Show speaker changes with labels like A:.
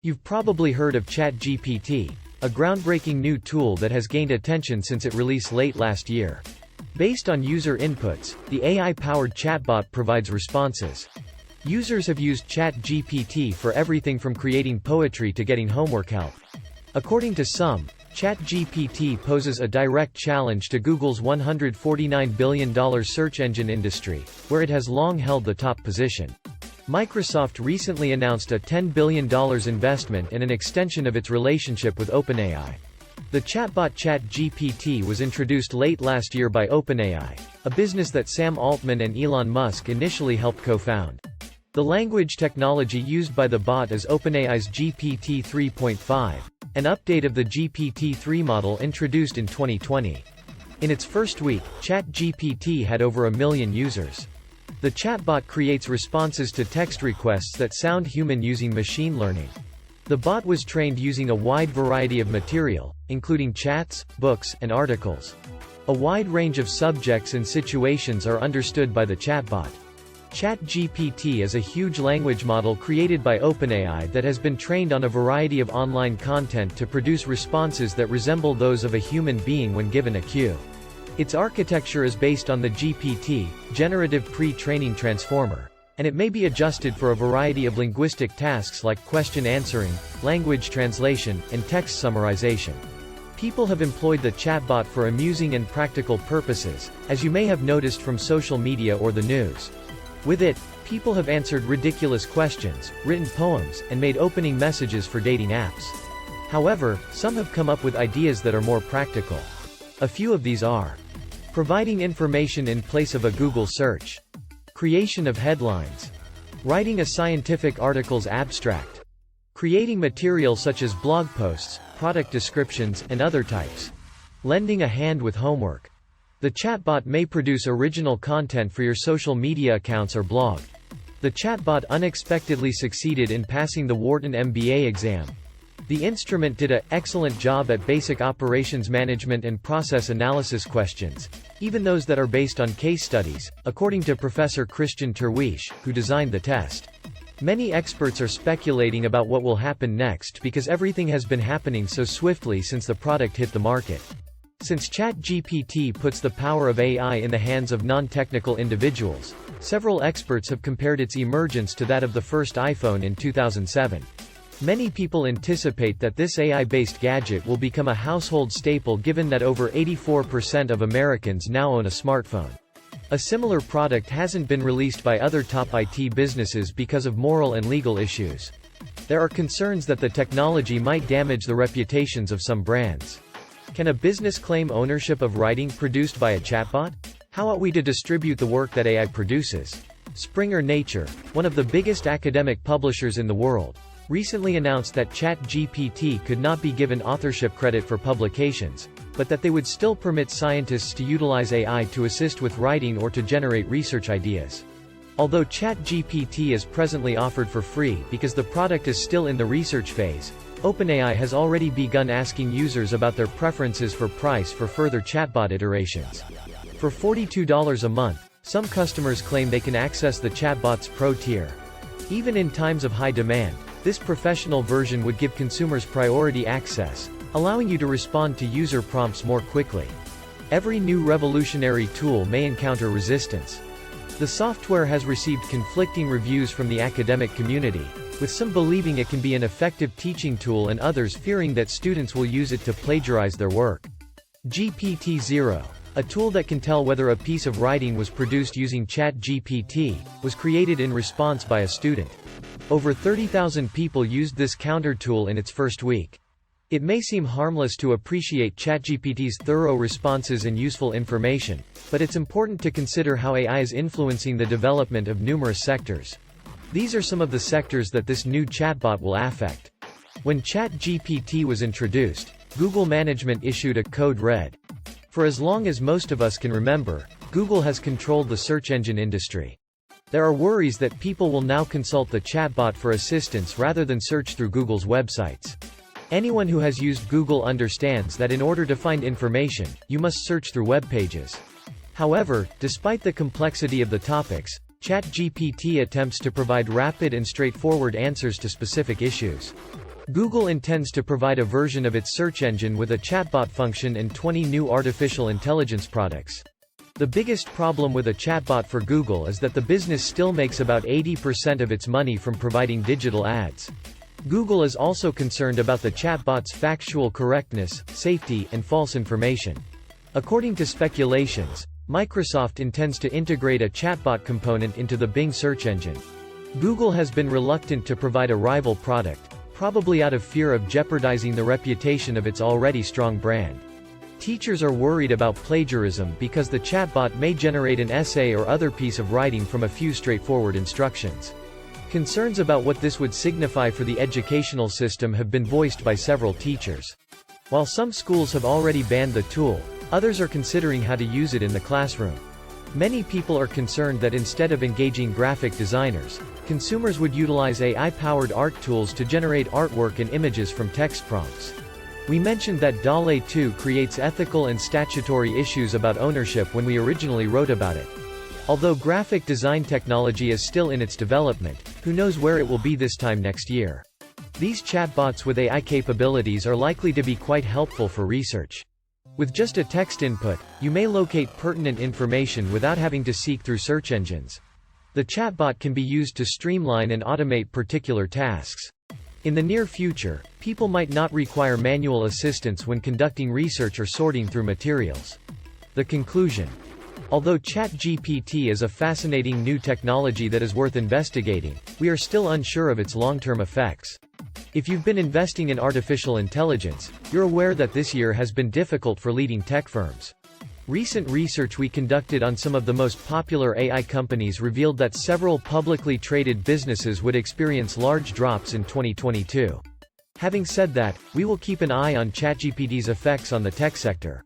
A: You've probably heard of ChatGPT, a groundbreaking new tool that has gained attention since it released late last year. Based on user inputs, the AI-powered chatbot provides responses. Users have used ChatGPT for everything from creating poetry to getting homework help. According to some, ChatGPT poses a direct challenge to Google's $149 billion search engine industry, where it has long held the top position. Microsoft recently announced a $10 billion investment in an extension of its relationship with OpenAI. The chatbot ChatGPT was introduced late last year by OpenAI, a business that Sam Altman and Elon Musk initially helped co-found. The language technology used by the bot is OpenAI's GPT 3.5, an update of the GPT-3 model introduced in 2020. In its first week, ChatGPT had over 1 million users. The chatbot creates responses to text requests that sound human using machine learning. The bot was trained using a wide variety of material, including chats, books, and articles. A wide range of subjects and situations are understood by the chatbot. ChatGPT is a huge language model created by OpenAI that has been trained on a variety of online content to produce responses that resemble those of a human being when given a cue. Its architecture is based on the GPT, generative pre-training transformer, and it may be adjusted for a variety of linguistic tasks like question answering, language translation, and text summarization. People have employed the chatbot for amusing and practical purposes, as you may have noticed from social media or the news. With it, people have answered ridiculous questions, written poems, and made opening messages for dating apps. However, some have come up with ideas that are more practical. A few of these are: providing information in place of a Google search, creation of headlines, writing a scientific article's abstract, creating material such as blog posts, product descriptions, and other types, lending a hand with homework. The chatbot may produce original content for your social media accounts or blog. The chatbot unexpectedly succeeded in passing the Wharton MBA exam. The instrument did an excellent job at basic operations management and process analysis questions, even those that are based on case studies, according to Professor Christian Terwiesch, who designed the test. Many experts are speculating about what will happen next because everything has been happening so swiftly since the product hit the market. Since ChatGPT puts the power of AI in the hands of non-technical individuals, several experts have compared its emergence to that of the first iPhone in 2007. Many people anticipate that this AI-based gadget will become a household staple given that over 84% of Americans now own a smartphone. A similar product hasn't been released by other top IT businesses because of moral and legal issues. There are concerns that the technology might damage the reputations of some brands. Can a business claim ownership of writing produced by a chatbot? How ought we to distribute the work that AI produces? Springer Nature, one of the biggest academic publishers in the world, recently announced that ChatGPT could not be given authorship credit for publications, but that they would still permit scientists to utilize AI to assist with writing or to generate research ideas. Although ChatGPT is presently offered for free because the product is still in the research phase, OpenAI has already begun asking users about their preferences for price for further chatbot iterations. For $42 a month, some customers claim they can access the chatbot's Pro tier. Even in times of high demand, this professional version would give consumers priority access, allowing you to respond to user prompts more quickly. Every new revolutionary tool may encounter resistance. The software has received conflicting reviews from the academic community, with some believing it can be an effective teaching tool and others fearing that students will use it to plagiarize their work. GPT-0, a tool that can tell whether a piece of writing was produced using ChatGPT, was created in response by a student. Over 30,000 people used this counter tool in its first week. It may seem harmless to appreciate ChatGPT's thorough responses and useful information, but it's important to consider how AI is influencing the development of numerous sectors. These are some of the sectors that this new chatbot will affect. When ChatGPT was introduced, Google management issued a code red. For as long as most of us can remember, Google has controlled the search engine industry. There are worries that people will now consult the chatbot for assistance rather than search through Google's websites. Anyone who has used Google understands that in order to find information, you must search through web pages. However, despite the complexity of the topics, ChatGPT attempts to provide rapid and straightforward answers to specific issues. Google intends to provide a version of its search engine with a chatbot function and 20 new artificial intelligence products. The biggest problem with a chatbot for Google is that the business still makes about 80% of its money from providing digital ads. Google is also concerned about the chatbot's factual correctness, safety, and false information. According to speculations, Microsoft intends to integrate a chatbot component into the Bing search engine. Google has been reluctant to provide a rival product, probably out of fear of jeopardizing the reputation of its already strong brand. Teachers are worried about plagiarism because the chatbot may generate an essay or other piece of writing from a few straightforward instructions. Concerns about what this would signify for the educational system have been voiced by several teachers. While some schools have already banned the tool, others are considering how to use it in the classroom. Many people are concerned that instead of engaging graphic designers, consumers would utilize AI-powered art tools to generate artwork and images from text prompts. We mentioned that DALL-E 2 creates ethical and statutory issues about ownership when we originally wrote about it. Although graphic design technology is still in its development, who knows where it will be this time next year. These chatbots with AI capabilities are likely to be quite helpful for research. With just a text input, you may locate pertinent information without having to seek through search engines. The chatbot can be used to streamline and automate particular tasks. In the near future, people might not require manual assistance when conducting research or sorting through materials. The conclusion. Although ChatGPT is a fascinating new technology that is worth investigating, we are still unsure of its long-term effects. If you've been investing in artificial intelligence, you're aware that this year has been difficult for leading tech firms. Recent research we conducted on some of the most popular AI companies revealed that several publicly traded businesses would experience large drops in 2022. Having said that, we will keep an eye on ChatGPT's effects on the tech sector.